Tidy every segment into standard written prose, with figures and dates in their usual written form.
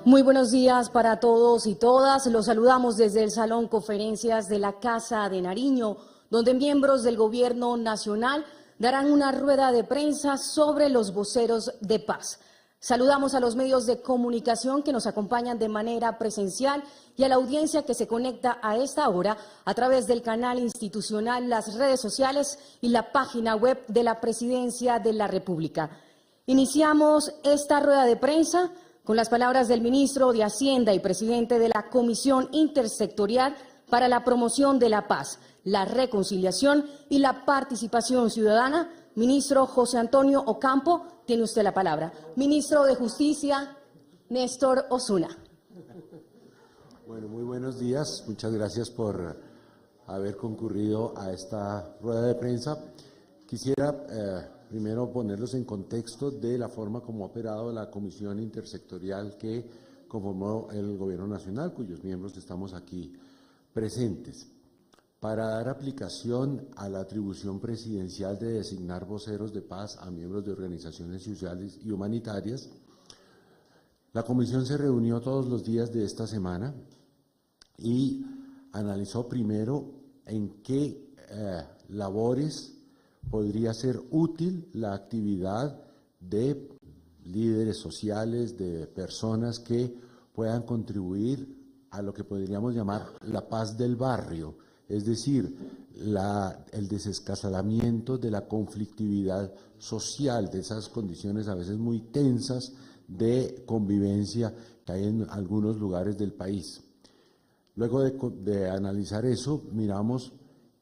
Muy buenos días para todos y todas. Los saludamos desde el Salón Conferencias de la Casa de Nariño, donde miembros del Gobierno Nacional darán una rueda de prensa sobre los voceros de paz. Saludamos a los medios de comunicación que nos acompañan de manera presencial y a la audiencia que se conecta a esta hora a través del canal institucional, las redes sociales y la página web de la Presidencia de la República. Iniciamos esta rueda de prensa con las palabras del ministro de Hacienda y presidente de la Comisión Intersectorial para la Promoción de la Paz, la Reconciliación y la Participación Ciudadana, ministro José Antonio Ocampo. Tiene usted la palabra. Ministro de Justicia, Néstor Osuna. Bueno, muy buenos días. Muchas gracias por haber concurrido a esta rueda de prensa. Quisiera primero ponerlos en contexto de la forma como ha operado la Comisión Intersectorial que conformó el Gobierno Nacional, cuyos miembros estamos aquí presentes. Para dar aplicación a la atribución presidencial de designar voceros de paz a miembros de organizaciones sociales y humanitarias, la Comisión se reunió todos los días de esta semana y analizó primero en qué labores podría ser útil la actividad de líderes sociales, de personas que puedan contribuir a lo que podríamos llamar la paz del barrio, es decir, el desescalamiento de la conflictividad social, de esas condiciones a veces muy tensas de convivencia que hay en algunos lugares del país. Luego de analizar eso, miramos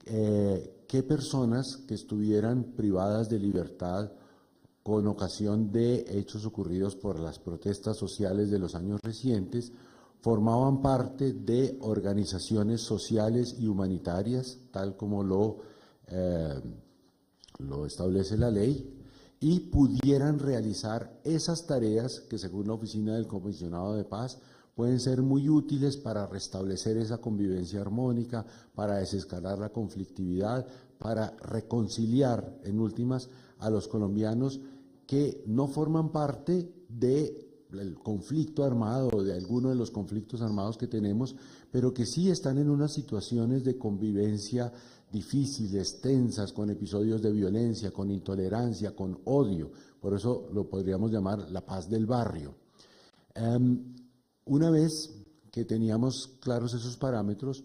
qué personas que estuvieran privadas de libertad con ocasión de hechos ocurridos por las protestas sociales de los años recientes formaban parte de organizaciones sociales y humanitarias, tal como lo establece la ley, y pudieran realizar esas tareas que, según la Oficina del Comisionado de Paz, pueden ser muy útiles para restablecer esa convivencia armónica, para desescalar la conflictividad, para reconciliar, en últimas, a los colombianos que no forman parte del conflicto armado o de alguno de los conflictos armados que tenemos, pero que sí están en unas situaciones de convivencia difíciles, tensas, con episodios de violencia, con intolerancia, con odio. Por eso lo podríamos llamar la paz del barrio. Una vez que teníamos claros esos parámetros,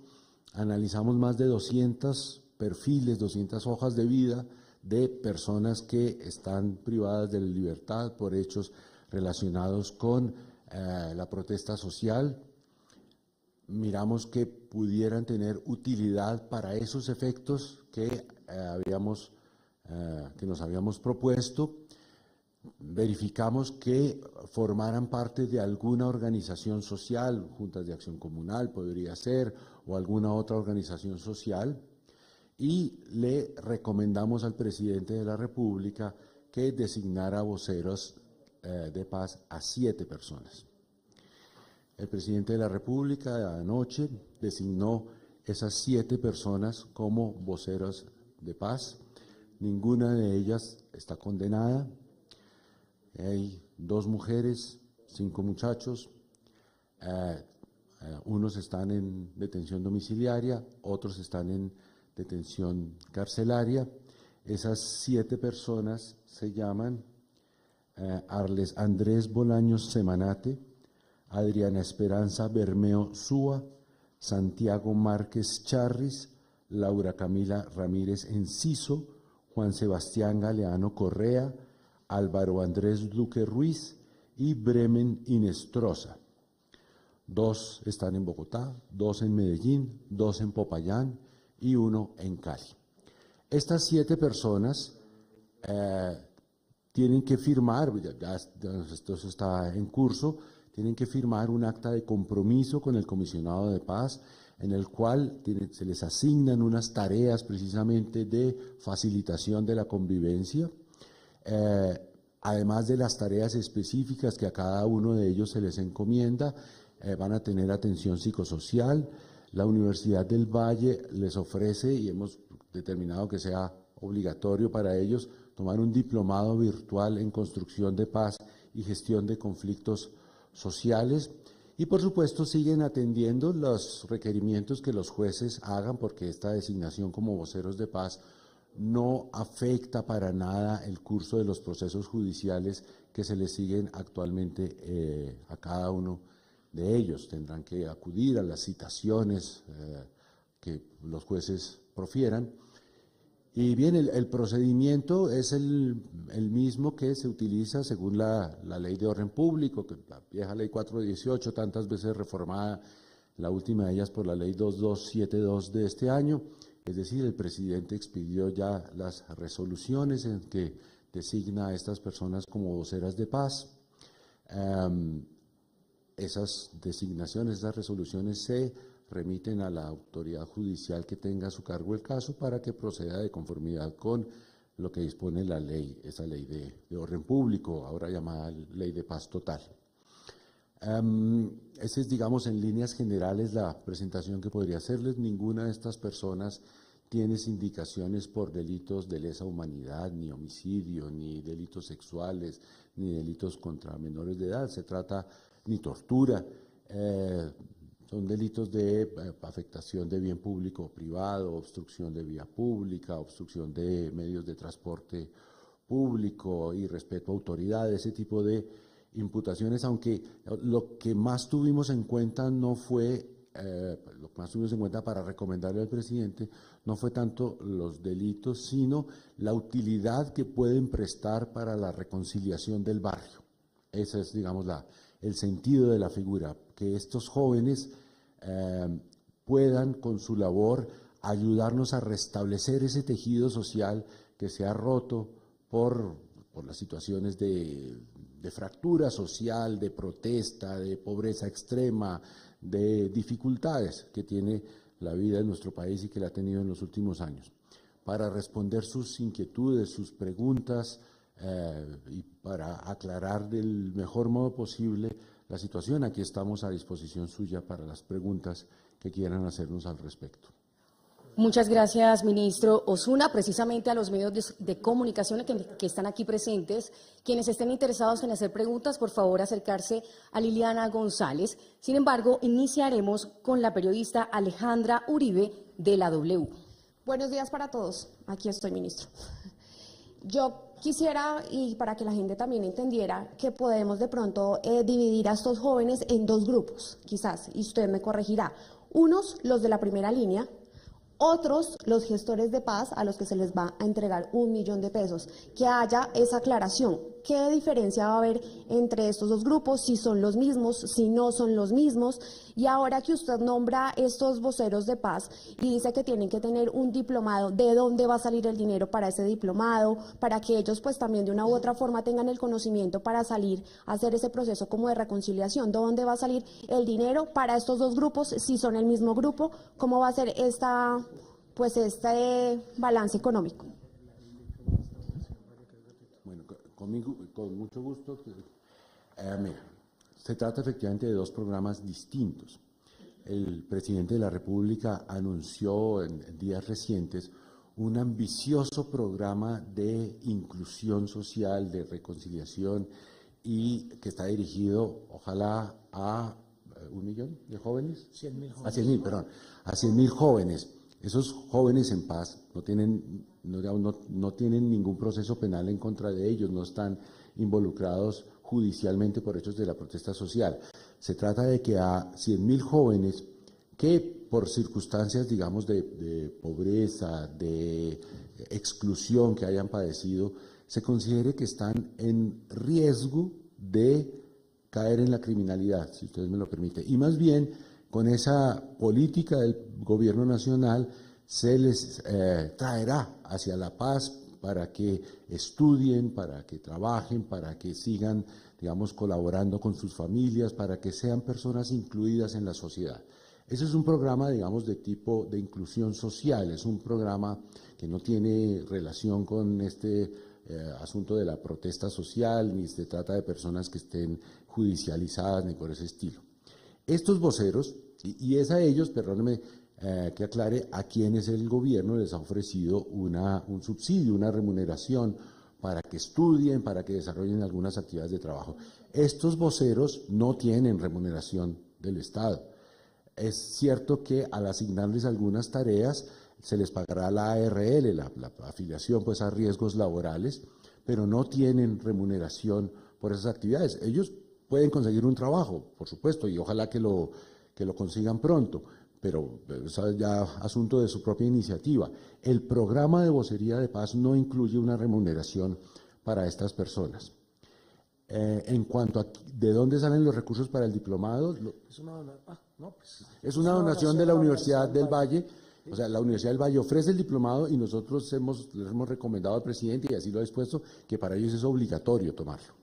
analizamos más de 200 perfiles, 200 hojas de vida de personas que están privadas de la libertad por hechos relacionados con la protesta social. Miramos que pudieran tener utilidad para esos efectos que nos habíamos propuesto. Verificamos que formaran parte de alguna organización social, juntas de acción comunal podría ser, o alguna otra organización social, y le recomendamos al presidente de la República que designara voceros de paz a 7 personas. El presidente de la República anoche designó esas 7 personas como voceros de paz. Ninguna de ellas está condenada. Hay 2 mujeres, 5 muchachos, unos están en detención domiciliaria, otros están en detención carcelaria. Esas 7 personas se llaman Arles Andrés Bolaños Semanate, Adriana Esperanza Bermeo Súa, Santiago Márquez Charris, Laura Camila Ramírez Enciso, Juan Sebastián Galeano Correa, Álvaro Andrés Duque Ruiz y Bremen Inestrosa. 2 están en Bogotá, 2 en Medellín, 2 en Popayán y 1 en Cali. Estas 7 personas tienen que firmar, esto está en curso, tienen que firmar un acta de compromiso con el Comisionado de Paz, en el cual se les asignan unas tareas precisamente de facilitación de la convivencia, además de las tareas específicas que a cada uno de ellos se les encomienda. Van a tener atención psicosocial. La Universidad del Valle les ofrece, y hemos determinado que sea obligatorio para ellos, tomar un diplomado virtual en construcción de paz y gestión de conflictos sociales y por supuesto siguen atendiendo los requerimientos que los jueces hagan, porque esta designación como voceros de paz no afecta para nada el curso de los procesos judiciales que se les siguen actualmente a cada uno de ellos. Tendrán que acudir a las citaciones que los jueces profieran. Y bien, el procedimiento es el mismo que se utiliza según la Ley de Orden Público, que la vieja Ley 418, tantas veces reformada, la última de ellas por la Ley 2272 de este año. Es decir, el presidente expidió ya las resoluciones en que designa a estas personas como voceras de paz. Esas designaciones, esas resoluciones se remiten a la autoridad judicial que tenga a su cargo el caso para que proceda de conformidad con lo que dispone la ley, esa ley de orden público, ahora llamada Ley de Paz Total. Esa es, digamos, en líneas generales la presentación que podría hacerles. Ninguna de estas personas tiene indicaciones por delitos de lesa humanidad, ni homicidio, ni delitos sexuales, ni delitos contra menores de edad. Se trata ni tortura. Son delitos de afectación de bien público o privado, obstrucción de vía pública, obstrucción de medios de transporte público, irrespeto a autoridades, ese tipo de imputaciones, aunque lo que más tuvimos en cuenta no fue, lo que más tuvimos en cuenta para recomendarle al presidente no fue tanto los delitos, sino la utilidad que pueden prestar para la reconciliación del barrio. Ese es, digamos, el sentido de la figura, que estos jóvenes puedan con su labor ayudarnos a restablecer ese tejido social que se ha roto por las situaciones de fractura social, de protesta, de pobreza extrema, de dificultades que tiene la vida en nuestro país y que la ha tenido en los últimos años. Para responder sus inquietudes, sus preguntas y para aclarar del mejor modo posible la situación, aquí estamos a disposición suya para las preguntas que quieran hacernos al respecto. Muchas gracias, ministro Osuna. Precisamente a los medios de comunicación que están aquí presentes, quienes estén interesados en hacer preguntas, por favor acercarse a Liliana González. Sin embargo, iniciaremos con la periodista Alejandra Uribe de la W. Buenos días para todos. Aquí estoy, ministro. Yo quisiera, y para que la gente también entendiera, que podemos de pronto dividir a estos jóvenes en dos grupos, quizás, y usted me corregirá. Unos, los de la primera línea, otros, los gestores de paz, a los que se les va a entregar 1 millón de pesos. Que haya esa aclaración. ¿Qué diferencia va a haber entre estos dos grupos? Si son los mismos, si no son los mismos. Y ahora que usted nombra estos voceros de paz y dice que tienen que tener un diplomado, ¿de dónde va a salir el dinero para ese diplomado? Para que ellos pues también de una u otra forma tengan el conocimiento para salir a hacer ese proceso como de reconciliación. ¿De dónde va a salir el dinero para estos dos grupos? Si son el mismo grupo, ¿cómo va a ser este balance económico? Bueno, con mucho gusto. Mira, se trata efectivamente de dos programas distintos. El presidente de la República anunció en días recientes un ambicioso programa de inclusión social, de reconciliación, y que está dirigido, ojalá, a 1 millón de jóvenes. 100.000 jóvenes. A 100.000, perdón, a 100.000 jóvenes. Esos jóvenes en paz no tienen ningún proceso penal en contra de ellos, no están involucrados judicialmente por hechos de la protesta social. Se trata de que a 100.000 jóvenes que por circunstancias, digamos, de pobreza, de exclusión que hayan padecido, se considere que están en riesgo de caer en la criminalidad, si ustedes me lo permiten. Y más bien, con esa política del gobierno nacional se les traerá hacia la paz para que estudien, para que trabajen, para que sigan, digamos, colaborando con sus familias, para que sean personas incluidas en la sociedad. Ese es un programa, digamos, de tipo de inclusión social, es un programa que no tiene relación con este asunto de la protesta social, ni se trata de personas que estén judicializadas, ni por ese estilo. Estos voceros, y es a ellos, perdónenme que aclare, a quienes el gobierno les ha ofrecido un subsidio, una remuneración para que estudien, para que desarrollen algunas actividades de trabajo. Estos voceros no tienen remuneración del Estado. Es cierto que al asignarles algunas tareas se les pagará la ARL, la afiliación pues, a riesgos laborales, pero no tienen remuneración por esas actividades. Ellos pueden conseguir un trabajo, por supuesto, y ojalá que lo consigan pronto, pero eso es ya asunto de su propia iniciativa. El programa de vocería de paz no incluye una remuneración para estas personas. En cuanto a de dónde salen los recursos para el diplomado, es una donación de la Universidad del Valle. O sea, la Universidad del Valle ofrece el diplomado y nosotros les hemos recomendado al presidente, y así lo ha dispuesto, que para ellos es obligatorio tomarlo.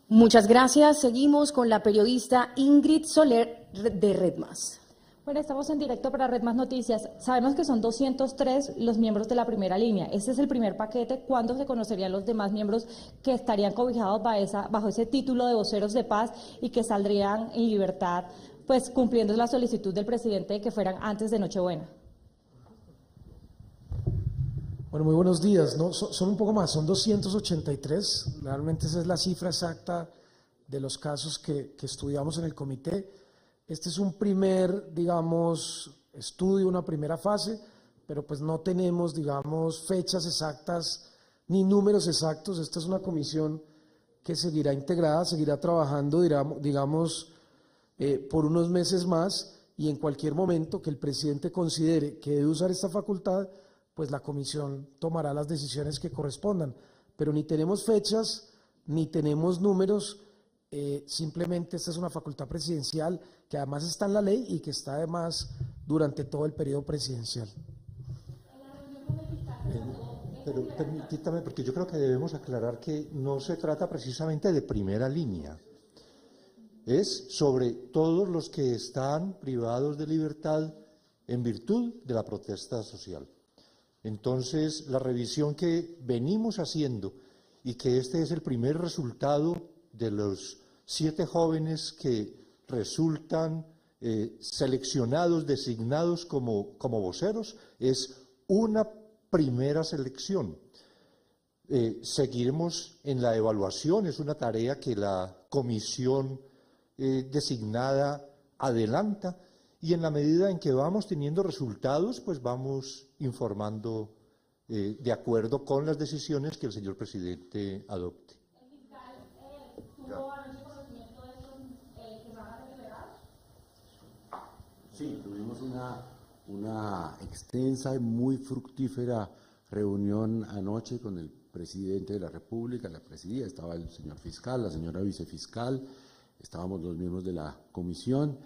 Muchas gracias. Seguimos con la periodista Ingrid Soler de Red Más. Bueno, estamos en directo para Red Más Noticias. Sabemos que son 203 los miembros de la primera línea. Este es el primer paquete. ¿Cuándo se conocerían los demás miembros que estarían cobijados bajo ese título de voceros de paz y que saldrían en libertad, pues cumpliendo la solicitud del presidente de que fueran antes de Nochebuena? Bueno, muy buenos días. No, son un poco más, son 283. Realmente esa es la cifra exacta de los casos que estudiamos en el comité. Este es un primer, digamos, estudio, una primera fase, pero pues no tenemos, digamos, fechas exactas ni números exactos. Esta es una comisión que seguirá integrada, seguirá trabajando, digamos, por unos meses más, y en cualquier momento que el presidente considere que debe usar esta facultad, pues la comisión tomará las decisiones que correspondan. Pero ni tenemos fechas, ni tenemos números, simplemente esta es una facultad presidencial que además está en la ley y que está además durante todo el periodo presidencial. Pero permítame, porque yo creo que debemos aclarar que no se trata precisamente de primera línea. Es sobre todos los que están privados de libertad en virtud de la protesta social. Entonces, la revisión que venimos haciendo, y que este es el primer resultado de los 7 jóvenes que resultan seleccionados, designados como voceros, es una primera selección. Seguiremos en la evaluación, es una tarea que la comisión designada adelanta, y en la medida en que vamos teniendo resultados, pues vamos informando de acuerdo con las decisiones que el señor presidente adopte. ¿El fiscal tuvo anoche conocimiento de estos que van a ser liberados? Sí, tuvimos una extensa y muy fructífera reunión anoche con el presidente de la República. La presidía, estaba el señor fiscal, la señora vicefiscal, estábamos los miembros de la comisión,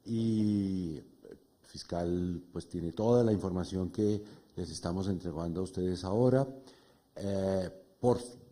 y el fiscal pues tiene toda la información que les estamos entregando a ustedes ahora.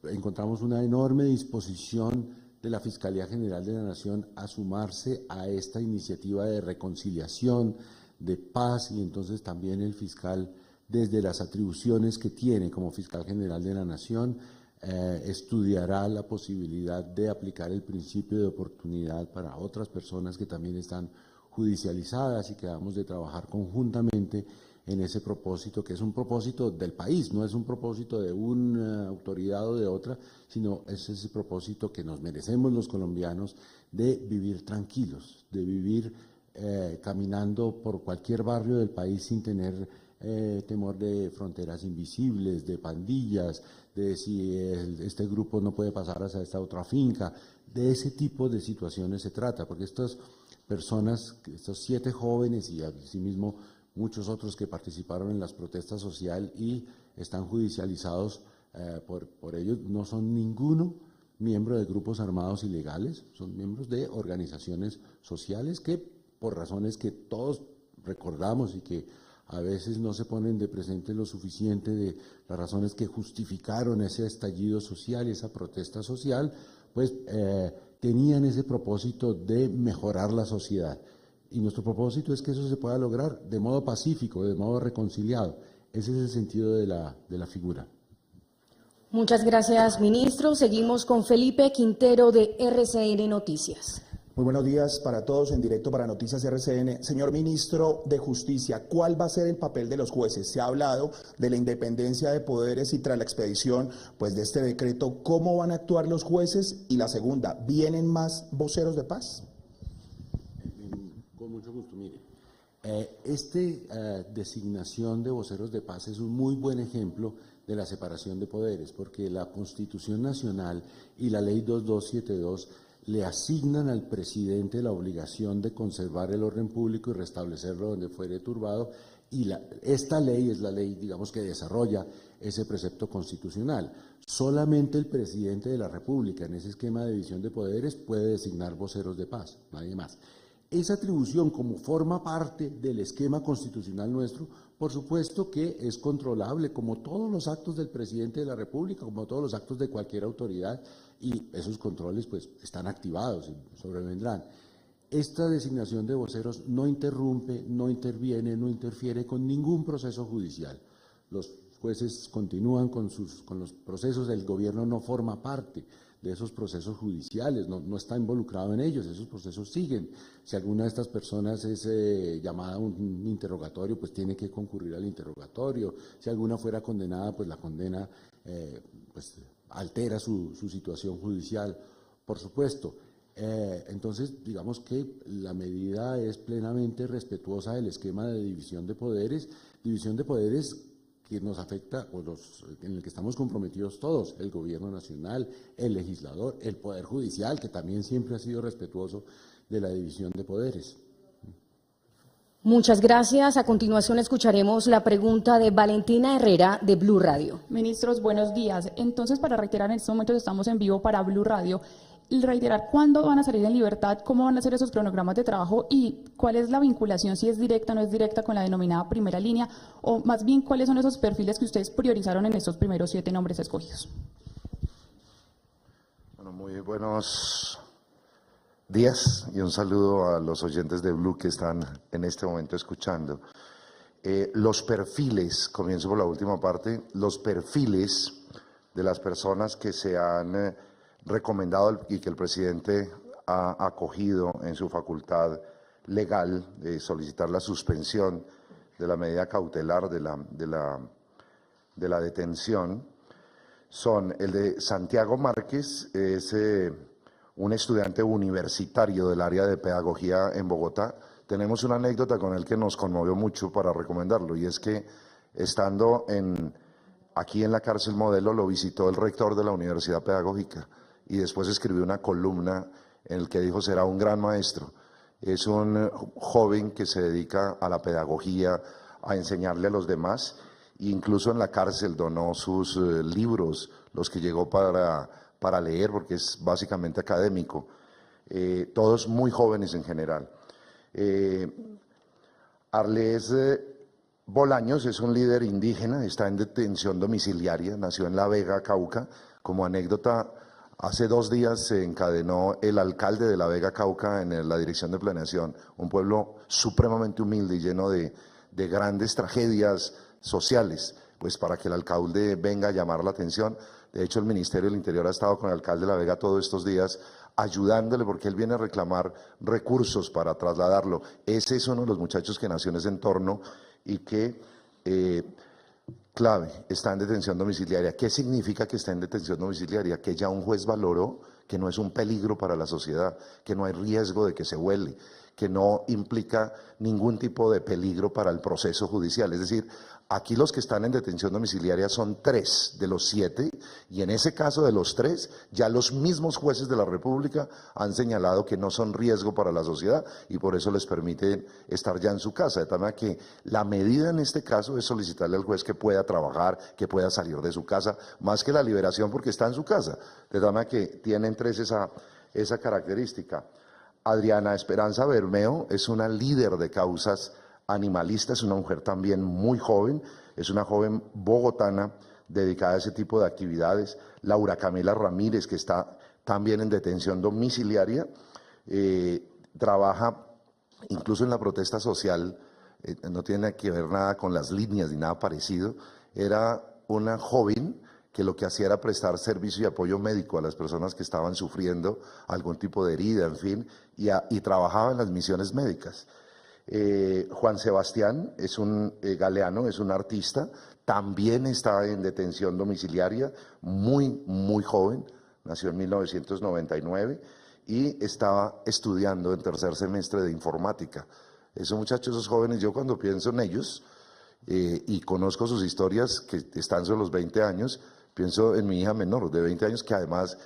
Encontramos una enorme disposición de la Fiscalía General de la Nación a sumarse a esta iniciativa de reconciliación, de paz, y entonces también el fiscal, desde las atribuciones que tiene como Fiscal General de la Nación, estudiará la posibilidad de aplicar el principio de oportunidad para otras personas que también están judicializadas, y que vamos de trabajar conjuntamente en ese propósito, que es un propósito del país, no es un propósito de una autoridad o de otra, sino es ese propósito que nos merecemos los colombianos de vivir tranquilos, de vivir caminando por cualquier barrio del país sin tener temor de fronteras invisibles, de pandillas, de si este grupo no puede pasar hacia esta otra finca. De ese tipo de situaciones se trata, porque estas personas, estos 7 jóvenes y asimismo muchos otros que participaron en las protestas sociales y están judicializados por ellos, no son ninguno miembro de grupos armados ilegales, son miembros de organizaciones sociales que, por razones que todos recordamos y que a veces no se ponen de presente lo suficiente, de las razones que justificaron ese estallido social y esa protesta social, pues tenían ese propósito de mejorar la sociedad. Y nuestro propósito es que eso se pueda lograr de modo pacífico, de modo reconciliado. Ese es el sentido de la figura. Muchas gracias, ministro. Seguimos con Felipe Quintero de RCN Noticias. Muy buenos días para todos, en directo para Noticias RCN. Señor Ministro de Justicia, ¿cuál va a ser el papel de los jueces? Se ha hablado de la independencia de poderes y tras la expedición de este decreto, ¿cómo van a actuar los jueces? Y la segunda, ¿vienen más voceros de paz? Con mucho gusto, mire. Designación de voceros de paz es un muy buen ejemplo de la separación de poderes, porque la Constitución Nacional y la Ley 2272 le asignan al presidente la obligación de conservar el orden público y restablecerlo donde fuere turbado, y esta ley es la ley, digamos, que desarrolla ese precepto constitucional. Solamente el presidente de la República, en ese esquema de división de poderes, puede designar voceros de paz, nadie más. Esa atribución, como forma parte del esquema constitucional nuestro, por supuesto que es controlable, como todos los actos del presidente de la República, como todos los actos de cualquier autoridad, y esos controles están activados y sobrevendrán. Esta designación de voceros no interrumpe, no interviene, no interfiere con ningún proceso judicial. Los jueces continúan con los procesos, el gobierno no forma parte de esos procesos judiciales, no está involucrado en ellos, esos procesos siguen. Si alguna de estas personas es llamada a un interrogatorio, tiene que concurrir al interrogatorio. Si alguna fuera condenada, la condena altera su situación judicial, por supuesto. Entonces, digamos que la medida es plenamente respetuosa del esquema de división de poderes que nos afecta, en el que estamos comprometidos todos, el gobierno nacional, el legislador, el poder judicial, que también siempre ha sido respetuoso de la división de poderes. Muchas gracias. A continuación escucharemos la pregunta de Valentina Herrera de Blue Radio. Ministros, buenos días. Entonces, para reiterar, en estos momentos estamos en vivo para Blue Radio. Reiterar cuándo van a salir en libertad, cómo van a ser esos cronogramas de trabajo y cuál es la vinculación, si es directa o no es directa con la denominada primera línea, o más bien cuáles son esos perfiles que ustedes priorizaron en estos primeros 7 nombres escogidos. Bueno, muy buenos días y un saludo a los oyentes de Blue que están en este momento escuchando. Los perfiles, comienzo por la última parte, los perfiles de las personas que se han recomendado y que el presidente ha acogido en su facultad legal de solicitar la suspensión de la medida cautelar de la detención, son el de Santiago Márquez, es un estudiante universitario del área de pedagogía en Bogotá. Tenemos una anécdota con él que nos conmovió mucho para recomendarlo, y es que estando aquí en la cárcel Modelo lo visitó el rector de la Universidad Pedagógica y después escribió una columna en la que dijo será un gran maestro. Es un joven que se dedica a la pedagogía, a enseñarle a los demás, e incluso en la cárcel donó sus libros, los que llegó para leer, porque es básicamente académico. Todos muy jóvenes en general. Arles Bolaños es un líder indígena, está en detención domiciliaria, nació en La Vega, Cauca. Como anécdota, hace 2 días se encadenó el alcalde de La Vega, Cauca, en la Dirección de Planeación, un pueblo supremamente humilde y lleno de grandes tragedias sociales, para que el alcalde venga a llamar la atención. De hecho, el Ministerio del Interior ha estado con el alcalde de La Vega todos estos días ayudándole porque él viene a reclamar recursos para trasladarlo. Ese es uno de los muchachos que nació en ese entorno y que, clave, está en detención domiciliaria. ¿Qué significa que está en detención domiciliaria? Que ya un juez valoró que no es un peligro para la sociedad, que no hay riesgo de que se huele, que no implica ningún tipo de peligro para el proceso judicial. Es decir, aquí los que están en detención domiciliaria son 3 de los 7, y en ese caso de los 3, ya los mismos jueces de la República han señalado que no son riesgo para la sociedad y por eso les permiten estar ya en su casa. De tal manera que la medida en este caso es solicitarle al juez que pueda trabajar, que pueda salir de su casa, más que la liberación porque está en su casa. De tal manera que tienen 3 esa característica. Adriana Esperanza Bermeo es una líder de causas animalistas, es una mujer también muy joven, es una joven bogotana dedicada a ese tipo de actividades. Laura Camila Ramírez, que está también en detención domiciliaria, trabaja incluso en la protesta social, no tiene que ver nada con las líneas ni nada parecido. Era una joven que lo que hacía era prestar servicio y apoyo médico a las personas que estaban sufriendo algún tipo de herida, en fin, y trabajaba en las misiones médicas. Juan Sebastián es un galeano, es un artista, también está en detención domiciliaria, muy joven, nació en 1999 y estaba estudiando en tercer semestre de informática. Esos muchachos, esos jóvenes, yo cuando pienso en ellos y conozco sus historias que están sobre los 20 años, pienso en mi hija menor de 20 años que además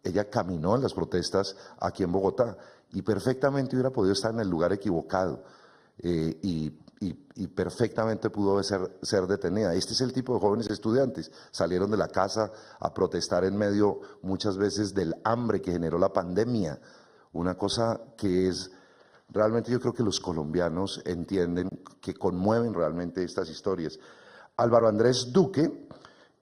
ella caminó en las protestas aquí en Bogotá y perfectamente hubiera podido estar en el lugar equivocado y perfectamente pudo ser detenida. Este es el tipo de jóvenes estudiantes. Salieron de la casa a protestar en medio muchas veces del hambre que generó la pandemia. Una cosa que es realmente, yo creo que los colombianos entienden, que conmueven realmente estas historias. Álvaro Andrés Duque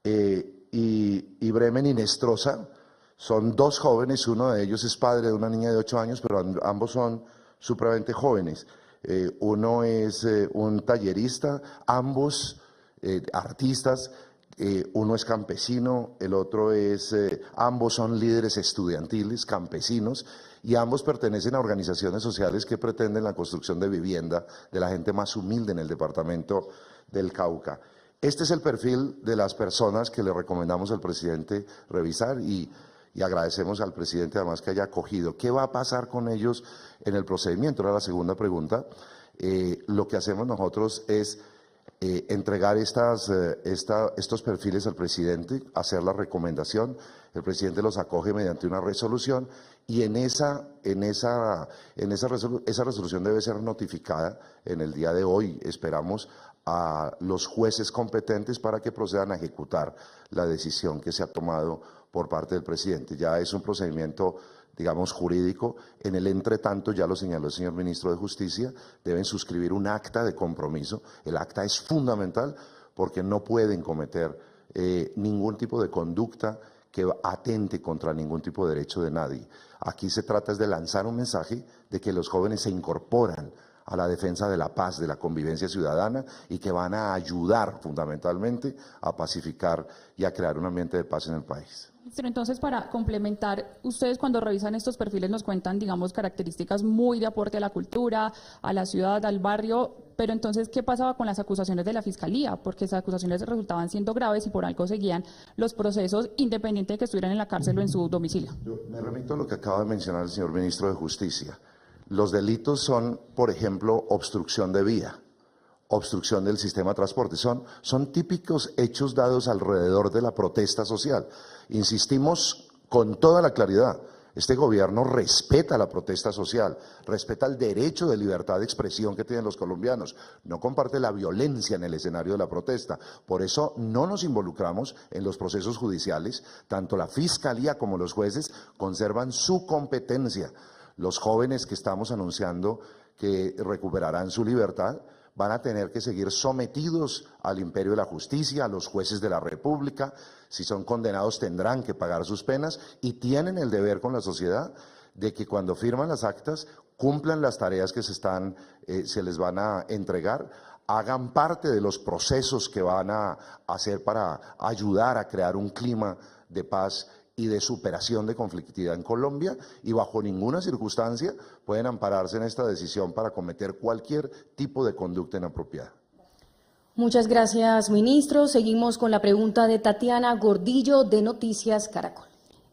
y Bremen Inestrosa son dos jóvenes, uno de ellos es padre de una niña de 8 años, pero ambos son supremamente jóvenes. Uno es un tallerista, ambos artistas, uno es campesino, el otro es, ambos son líderes estudiantiles, campesinos, y ambos pertenecen a organizaciones sociales que pretenden la construcción de vivienda de la gente más humilde en el departamento del Cauca. Este es el perfil de las personas que le recomendamos al presidente revisar y agradecemos al presidente además que haya acogido. ¿Qué va a pasar con ellos en el procedimiento? Era la segunda pregunta. Lo que hacemos nosotros es entregar estos perfiles al presidente, hacer la recomendación, el presidente los acoge mediante una resolución y esa resolución debe ser notificada en el día de hoy, esperamos, a los jueces competentes para que procedan a ejecutar la decisión que se ha tomado por parte del presidente. Ya es un procedimiento, digamos, jurídico. En el entretanto, ya lo señaló el señor ministro de Justicia, deben suscribir un acta de compromiso. El acta es fundamental porque no pueden cometer ningún tipo de conducta que atente contra ningún tipo de derecho de nadie. Aquí se trata es de lanzar un mensaje de que los jóvenes se incorporan a la defensa de la paz, de la convivencia ciudadana y que van a ayudar fundamentalmente a pacificar y a crear un ambiente de paz en el país. Pero entonces, para complementar, ustedes cuando revisan estos perfiles nos cuentan, digamos, características muy de aporte a la cultura, a la ciudad, al barrio, pero entonces, ¿qué pasaba con las acusaciones de la Fiscalía? Porque esas acusaciones resultaban siendo graves y por algo seguían los procesos, independiente de que estuvieran en la cárcel o en su domicilio. Yo me remito a lo que acaba de mencionar el señor ministro de Justicia. Los delitos son, por ejemplo, obstrucción de vía, obstrucción del sistema de transporte. Son típicos hechos dados alrededor de la protesta social. Insistimos con toda la claridad, este gobierno respeta la protesta social, respeta el derecho de libertad de expresión que tienen los colombianos, no comparte la violencia en el escenario de la protesta. Por eso no nos involucramos en los procesos judiciales, tanto la Fiscalía como los jueces conservan su competencia. Los jóvenes que estamos anunciando que recuperarán su libertad van a tener que seguir sometidos al imperio de la justicia, a los jueces de la República. Si son condenados tendrán que pagar sus penas y tienen el deber con la sociedad de que cuando firman las actas cumplan las tareas que se les van a entregar, hagan parte de los procesos que van a hacer para ayudar a crear un clima de paz y de superación de conflictividad en Colombia y bajo ninguna circunstancia pueden ampararse en esta decisión para cometer cualquier tipo de conducta inapropiada. Muchas gracias, ministro. Seguimos con la pregunta de Tatiana Gordillo de Noticias Caracol.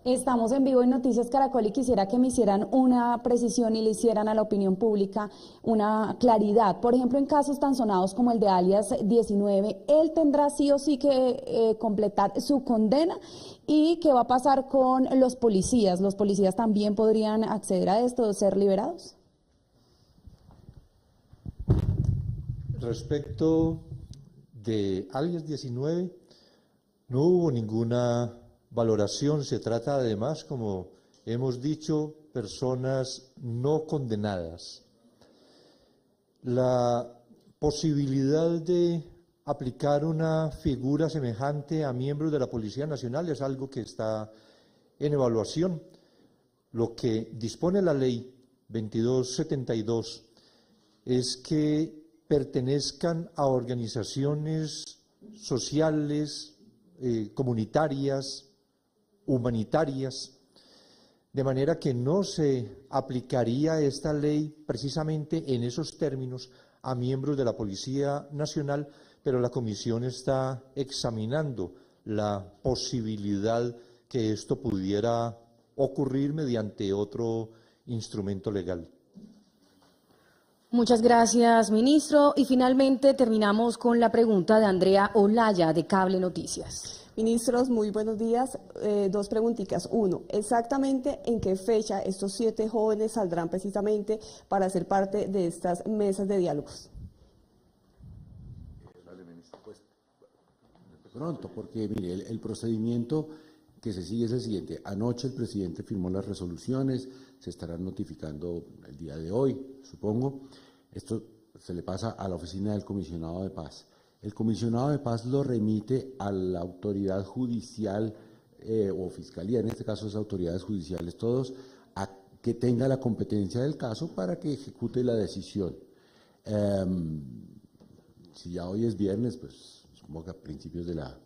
Estamos en vivo en Noticias Caracol y quisiera que me hicieran una precisión y le hicieran a la opinión pública una claridad. Por ejemplo, en casos tan sonados como el de alias 19, él tendrá sí o sí que completar su condena. ¿Y qué va a pasar con los policías? ¿Los policías también podrían acceder a esto, ser liberados? Respecto de alias 19, no hubo ninguna valoración. Se trata además, como hemos dicho, personas no condenadas. La posibilidad de aplicar una figura semejante a miembros de la Policía Nacional es algo que está en evaluación. Lo que dispone la ley 2272 es que pertenezcan a organizaciones sociales, comunitarias, humanitarias, de manera que no se aplicaría esta ley precisamente en esos términos a miembros de la Policía Nacional, pero la Comisión está examinando la posibilidad que esto pudiera ocurrir mediante otro instrumento legal. Muchas gracias, ministro. Y finalmente terminamos con la pregunta de Andrea Olaya, de Cable Noticias. Ministros, muy buenos días. Dos preguntitas. Uno, exactamente en qué fecha estos 7 jóvenes saldrán precisamente para ser parte de estas mesas de diálogos. Pues, pronto, porque mire, el procedimiento que se sigue es el siguiente. Anoche el presidente firmó las resoluciones, se estarán notificando el día de hoy, supongo. Esto se le pasa a la oficina del comisionado de paz. El comisionado de paz lo remite a la autoridad judicial o fiscalía, en este caso es autoridades judiciales todos, a que tenga la competencia del caso para que ejecute la decisión. Si ya hoy es viernes, pues supongo que a principios de la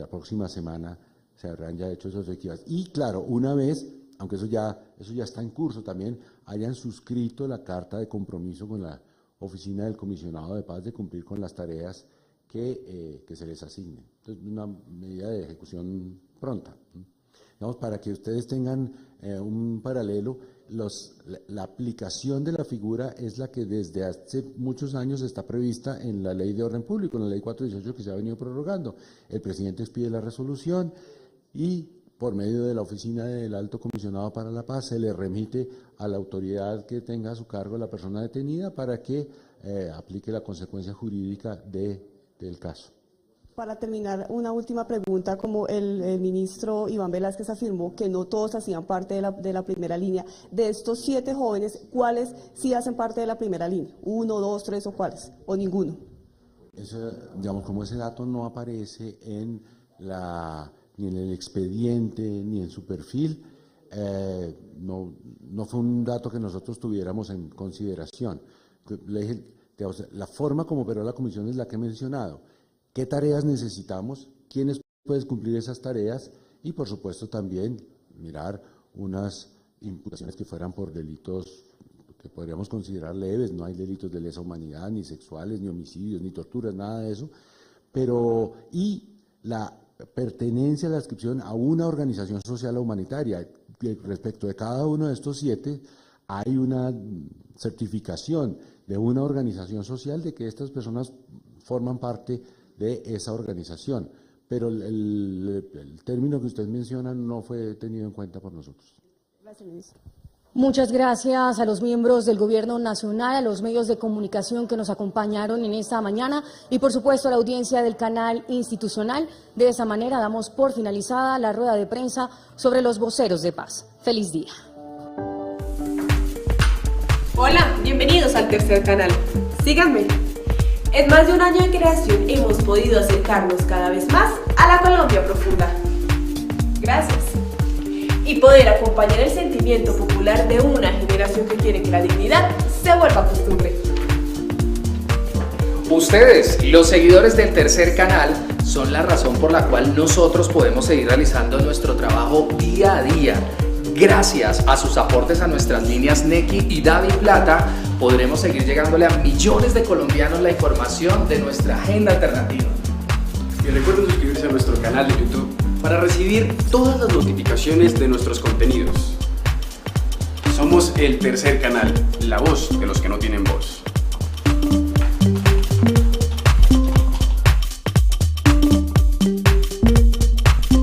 próxima semana se habrán ya hecho esas efectivas. Y claro, una vez, aunque eso ya está en curso también, hayan suscrito la carta de compromiso con la oficina del comisionado de paz de cumplir con las tareas que se les asignen. Entonces, una medida de ejecución pronta. Digamos, para que ustedes tengan un paralelo, la aplicación de la figura es la que desde hace muchos años está prevista en la Ley de Orden Público, en la Ley 418 que se ha venido prorrogando. El presidente expide la resolución y por medio de la oficina del Alto Comisionado para la Paz se le remite a la autoridad que tenga a su cargo la persona detenida para que aplique la consecuencia jurídica del caso. Para terminar, una última pregunta, como el ministro Iván Velázquez afirmó que no todos hacían parte de la primera línea. De estos 7 jóvenes, ¿cuáles sí hacen parte de la primera línea? ¿1, 2, 3 o cuáles? ¿O ninguno? Digamos, como ese dato no aparece ni en el expediente ni en su perfil, no fue un dato que nosotros tuviéramos en consideración. Le dije, la forma como operó la comisión es la que he mencionado. ¿Qué tareas necesitamos? ¿Quiénes pueden cumplir esas tareas? Y, por supuesto, también mirar unas imputaciones que fueran por delitos que podríamos considerar leves. No hay delitos de lesa humanidad, ni sexuales, ni homicidios, ni torturas, nada de eso. Y la pertenencia a la adscripción a una organización social o humanitaria. Respecto de cada uno de estos 7, hay una certificación de una organización social de que estas personas forman parte de esa organización, pero el término que usted menciona no fue tenido en cuenta por nosotros. Gracias, ministro. Muchas gracias a los miembros del Gobierno Nacional, a los medios de comunicación que nos acompañaron en esta mañana y, por supuesto, a la audiencia del canal institucional. De esa manera damos por finalizada la rueda de prensa sobre los voceros de paz. ¡Feliz día! Hola, bienvenidos al Tercer Canal. Síganme. En más de un año de creación hemos podido acercarnos cada vez más a la Colombia profunda. Gracias. Y poder acompañar el sentimiento popular de una generación que quiere que la dignidad se vuelva costumbre. Ustedes, los seguidores del Tercer Canal, son la razón por la cual nosotros podemos seguir realizando nuestro trabajo día a día. Gracias a sus aportes a nuestras líneas Nequi y DaviPlata, podremos seguir llegándole a millones de colombianos la información de nuestra agenda alternativa. Y recuerden suscribirse a nuestro canal de YouTube para recibir todas las notificaciones de nuestros contenidos. Somos el Tercer Canal, la voz de los que no tienen voz.